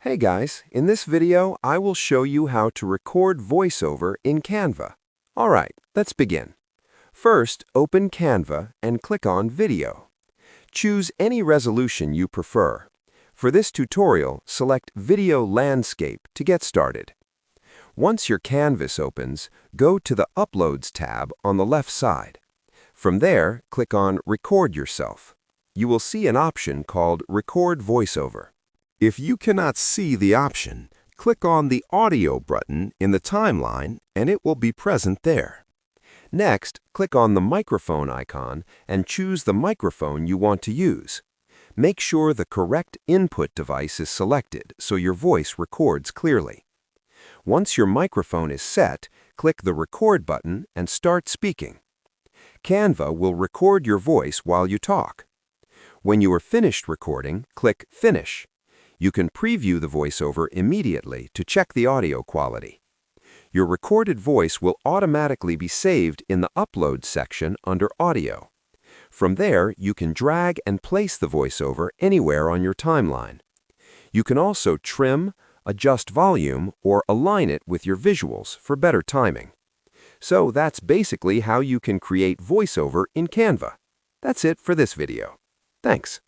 Hey guys, in this video, I will show you how to record voiceover in Canva. Alright, let's begin. First, open Canva and click on Video. Choose any resolution you prefer. For this tutorial, select Video Landscape to get started. Once your canvas opens, go to the Uploads tab on the left side. From there, click on Record Yourself. You will see an option called Record Voiceover. If you cannot see the option, click on the Audio button in the timeline and it will be present there. Next, click on the microphone icon and choose the microphone you want to use. Make sure the correct input device is selected so your voice records clearly. Once your microphone is set, click the Record button and start speaking. Canva will record your voice while you talk. When you are finished recording, click Finish. You can preview the voiceover immediately to check the audio quality. Your recorded voice will automatically be saved in the Upload section under Audio. From there, you can drag and place the voiceover anywhere on your timeline. You can also trim, adjust volume, or align it with your visuals for better timing. So that's basically how you can create voiceover in Canva. That's it for this video. Thanks.